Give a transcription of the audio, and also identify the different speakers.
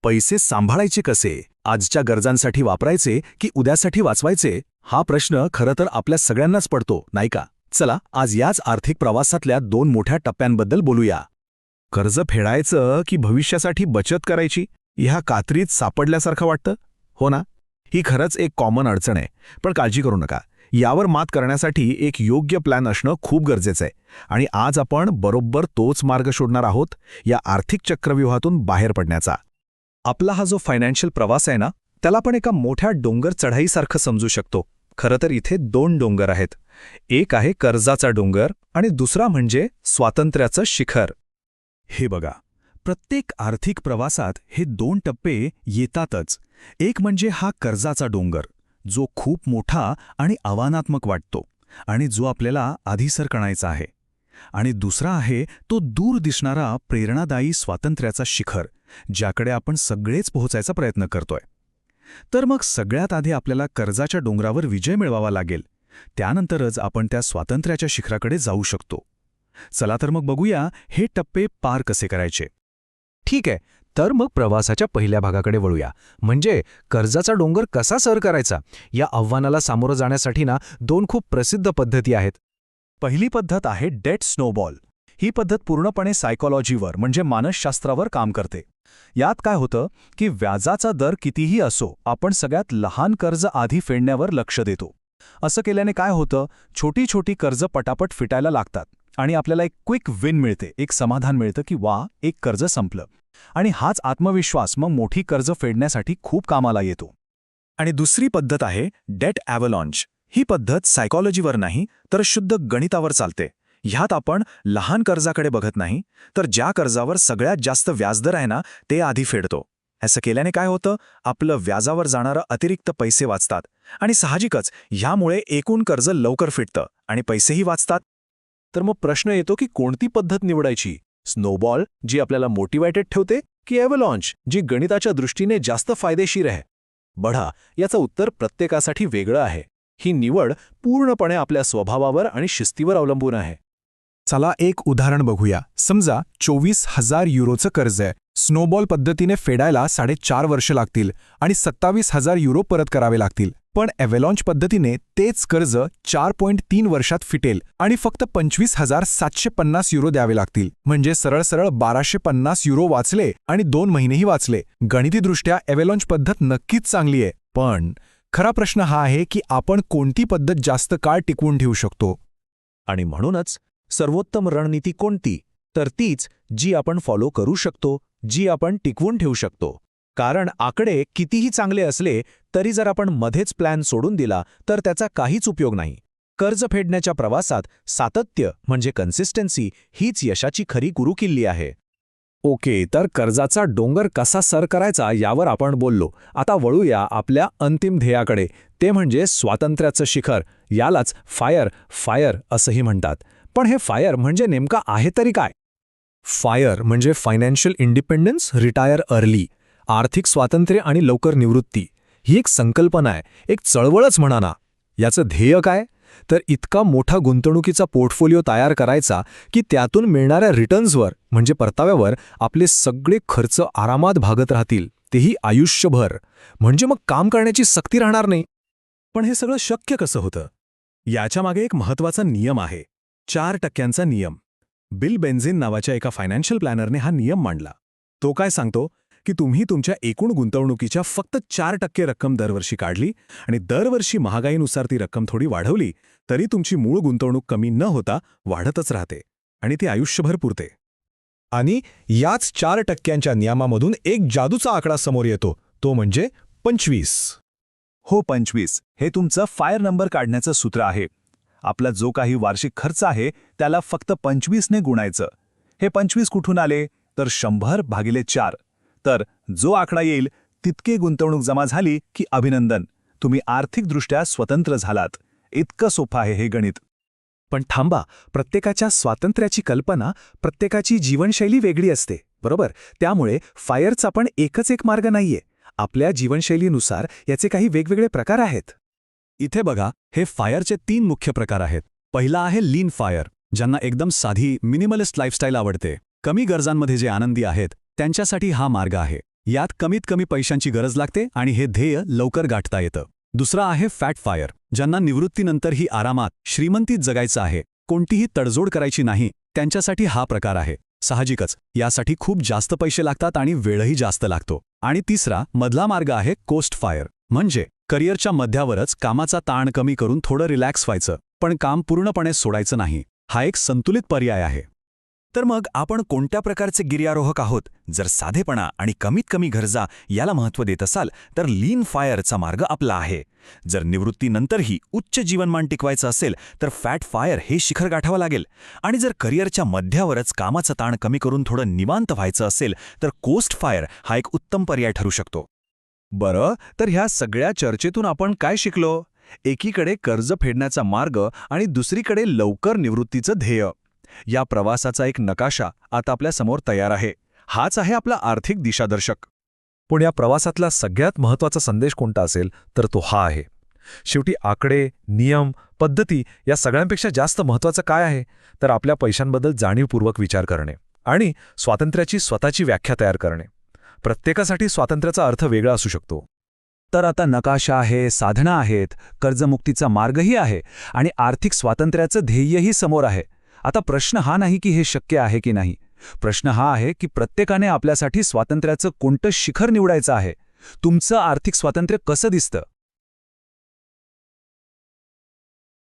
Speaker 1: पैसे सांभाळायचे कसे, आजच्या गरजांसाठी वापरायचे की उद्यासाठी वाचवायचे, हा प्रश्न खरं तर आपल्या सगळ्यांनाच पडतो, नाही का? चला आज याच आर्थिक प्रवासातल्या 2 मोठ्या टप्प्यांबद्दल बोलूया. कर्ज फेडायचं की भविष्यासाठी बचत करायची, ह्या कात्रीत सापडल्यासारखं वाटतं, हो ना? ही खरंच एक कॉमन अडचण आहे, पण काळजी करू नका. यावर मात करण्यासाठी एक योग्य प्लॅन असणं खूप गरजेचं आहे. आणि आज आपण बरोबर तोच मार्ग शोधणार आहोत, या आर्थिक चक्रव्यूहातून बाहेर पडण्याचा. आपला हा जो फायनान्शियल प्रवास आहे ना, त्याला आपण एका मोठ्या डोंगर चढाईसारखं समजू शकतो. खरं तर इथे 2 डोंगर आहेत. एक आहे कर्जाचा डोंगर आणि दुसरा म्हणजे स्वातंत्र्याचं शिखर. हे बघा, प्रत्येक आर्थिक प्रवासात हे 2 टप्पे येतातच. एक म्हणजे हा कर्जाचा डोंगर, जो खूप मोठा आणि आव्हानात्मक वाटतो आणि जो आपल्याला आधी सर करायचा आहे. आणि दुसरा आहे तो दूर दिसणारा प्रेरणादायी स्वातंत्र्याचा शिखर, ज्याकडे आपण सगळेच पोहोचायचा प्रयत्न करतोय. तर मग सगळ्यात आधी आपल्याला कर्जाच्या डोंगरावर विजय मिळवावा लागेल. त्यानंतरच आपण त्या स्वातंत्र्याच्या शिखराकडे जाऊ शकतो. चला तर मग बघूया हे टप्पे पार कसे करायचे.
Speaker 2: ठीक आहे, तर मग प्रवासाच्या पहिल्या भागाकडे वळूया, म्हणजे कर्जाचा डोंगर कसा सर करायचा. या आव्हानाला सामोरं जाण्यासाठी 2 खूप प्रसिद्ध पद्धती आहेत.
Speaker 1: पहिली पद्धत आहे डेट स्नोबॉल. ही पद्धत पूर्णपणे सायकॉलॉजीवर म्हणजे मानसशास्त्रावर काम करते. यात काय होतं की व्याजाचा दर कितीही असो, आपण सगळ्यात लहान कर्ज आधी फेडण्यावर लक्ष देतो. असं केल्याने काय होतं, छोटी छोटी कर्ज पटापट फिटायला लागतात आणि आपल्याला एक क्विक विन मिळते, एक समाधान मिळतं की वा, एक कर्ज संपलं. आणि हाच आत्मविश्वास मग मोठी कर्ज फेडण्यासाठी खूप कामाला येतो. आणि दुसरी पद्धत आहे डेट ॲव्हलॉन्च. ही पद्धत सायकॉलॉजीवर नाही तर शुद्ध गणितावर चालते. ह्यात आपण लहान कर्जाकडे बघत नाही, तर ज्या कर्जावर सगळ्यात जास्त व्याजदर आहे ना, ते आधी फेडतो. असं केल्याने काय होतं, आपलं व्याजावर जाणारं अतिरिक्त पैसे वाचतात आणि साहजिकच ह्यामुळे एकूण कर्ज लवकर फिटतं आणि पैसेही वाचतात. तर मग प्रश्न येतो की कोणती पद्धत निवडायची, स्नोबॉल जी आपल्याला मोटिवेटेड ठेवते की ॲव्हलॉन्च जी गणिताच्या दृष्टीने जास्त फायदेशीर आहे. बघा, याचं उत्तर प्रत्येकासाठी वेगळं आहे. ही निवड पूर्णपणे आपल्या स्वभावावर आणि शिस्तीवर अवलंबून आहे. चला एक उदाहरण बघूया. समजा 24,000 युरोचं कर्ज आहे. स्नोबॉल पद्धतीने फेडायला 4.5 वर्ष लागतील आणि 27,000 युरो परत करावे लागतील. पण ॲव्हलॉन्च पद्धतीने तेच कर्ज 4.3 वर्षात फिटेल आणि फक्त 25,750 युरो द्यावे लागतील. म्हणजे सरळ सरळ 1,250 युरो वाचले आणि 2 महिनेही वाचले. गणितीदृष्ट्या ॲव्हलॉन्च पद्धत नक्कीच चांगली आहे. पण खरा प्रश्न हा आहे की आपण कोणती पद्धत जास्त काळ टिकवून ठेवू शकतो. आणि म्हणूनच सर्वोत्तम रणनीती कोणती, तर तीच जी आपण फॉलो करू शकतो, जी आपण टिकवून ठेवू शकतो. कारण आकडे कितीही चांगले असले तरी जर आपण मध्येच प्लॅन सोडून दिला तर त्याचा काहीच उपयोग नाही. कर्ज फेडण्याच्या प्रवासात सातत्य म्हणजे कन्सिस्टन्सी हीच यशाची खरी गुरुकिल्ली आहे. ओके, तर कर्जाचा डोंगर कसा सर करायचा यावर आपण बोललो. आता वळूया आपल्या अंतिम ध्येयाकडे, ते म्हणजे स्वातंत्र्याचं शिखर. यालाच फायर असंही म्हणतात. पण हे फायर म्हणजे नेमका आहे तरी काय? फायर म्हणजे फायनान्शियल इंडिपेंडन्स, रिटायर अर्ली, आर्थिक स्वातंत्र्य आणि लवकर निवृत्ती. ही एक संकल्पना आहे, एक चळवळच म्हणा ना. याचं ध्येय काय, तर इतका मोठा गुंतवणुकीचा पोर्टफोलिओ तयार करायचा की त्यातून मिळणाऱ्या रिटर्न्सवर म्हणजे परताव्यावर आपले सगळे खर्च आरामात भागत राहतील, तेही आयुष्यभर. म्हणजे मग काम करण्याची सक्ती राहणार नाही. पण हे सगळं शक्य कसं होतं? याच्यामागे एक महत्त्वाचा नियम आहे, 4% नियम. बिल बेन्झिन नावाच्या एका फायनान्शियल प्लॅनरने हा नियम मांडला. तो काय सांगतो की तुम्ही तुमच्या एकूण गुंतवणुकीच्या फक्त 4% रक्कम दरवर्षी काढली आणि दरवर्षी महागाईनुसार ती रक्कम थोडी वाढवली तरी तुमची मूळ गुंतवणूक कमी न होता वाढतच राहते आणि ती आयुष्यभर पुरते. आणि याच 4%च्या नियमामधून एक जादूचा आकडा समोर येतो, तो म्हणजे 25. हो, 25 हे तुमचं फायर नंबर काढण्याचं सूत्र आहे. आपला जो काही वार्षिक खर्च आहे त्याला फक्त 25ने गुणायचं. हे 25 कुठून आले, तर 100/4. तर जो आकडा येईल तितके गुंतवणूक जमा झाली की अभिनंदन, तुम्ही आर्थिकदृष्ट्या स्वतंत्र झालात. इतकं सोपं आहे हे गणित. पण थांबा, प्रत्येकाच्या स्वातंत्र्याची कल्पना, प्रत्येकाची जीवनशैली वेगळी असते, बरोबर? त्यामुळे फायरचा पण एकच एक मार्ग नाहीये. आपल्या जीवनशैलीनुसार याचे काही वेगवेगळे प्रकार आहेत. इथे बघा, हे फायरचे 3 मुख्य प्रकार आहेत. पहिला आहे लीन फायर, ज्यांना एकदम साधी मिनिमलिस्ट लाईफस्टाईल आवडते. कमी गरजांमध्ये जे आनंदी आहेत त्यांच्यासाठी हा मार्ग आहे. यात कमीत कमी पैशांची गरज लागते आणि हे ध्येय लवकर गाठता येतं. दुसरा आहे फॅट फायर, ज्यांना निवृत्तीनंतरही आरामात श्रीमंतीत जगायचं आहे, कोणतीही तडजोड करायची नाही, त्यांच्यासाठी हा प्रकार आहे. साहजिकच यासाठी खूप जास्त पैसे लागतात आणि वेळही जास्त लागतो. आणि तिसरा मधला मार्ग आहे कोस्ट फायर, म्हणजे करिअरच्या मध्यावरच कामाचा ताण कमी करून थोडं रिलॅक्स व्हायचं, पण काम पूर्णपणे सोडायचं नाही. हा एक संतुलित पर्याय आहे.
Speaker 3: तर मग आपण कोणत्या प्रकारचे गिर्यारोहक आहोत? जर साधेपणा आणि कमीत कमी गरजा याला महत्त्व देत असाल तर लीन फायरचा मार्ग आपला आहे. जर निवृत्तीनंतरही उच्च जीवनमान टिकवायचं असेल तर फॅट फायर हे शिखर गाठावं लागेल. आणि जर करिअरच्या मध्यावरच कामाचा ताण कमी करून थोडं निवांत व्हायचं असेल तर कोस्ट फायर हा एक उत्तम पर्याय ठरू शकतो.
Speaker 2: बरं, तर ह्या सगळ्या चर्चेतून आपण काय शिकलो? एकीकडे कर्ज फेडण्याचा मार्ग आणि दुसरीकडे लवकर निवृत्तीचं ध्येय. या प्रवासाचा एक नकाशा आता आपल्या समोर तयार आहे. हाच आहे आपला आर्थिक दिशादर्शक. पण या प्रवासातला सगळ्यात महत्त्वाचा संदेश कोणता असेल तर तो हा आहे. शेवटी आकडे, नियम, पद्धती या सगळ्यांपेक्षा जास्त महत्त्वाचं काय आहे तर आपल्या पैशांबद्दल जाणीवपूर्वक विचार करणे आणि स्वातंत्र्याची स्वतःची व्याख्या तयार करणे. प्रत्येकासाठी स्वातंत्र्याचा अर्थ वेगळा असू शकतो.
Speaker 1: तर आता नकाशा आहे, साधनं आहेत, कर्जमुक्तीचा मार्गही आहे आणि आर्थिक स्वातंत्र्याचं ध्येयही समोर आहे. आता प्रश्न हा नाही की हे शक्य आहे की नाही. प्रश्न हा आहे की प्रत्येकाने आपल्यासाठी स्वातंत्र्याचं कोणतं शिखर निवडायचं आहे. तुमचं आर्थिक स्वातंत्र्य कसं दिसतं?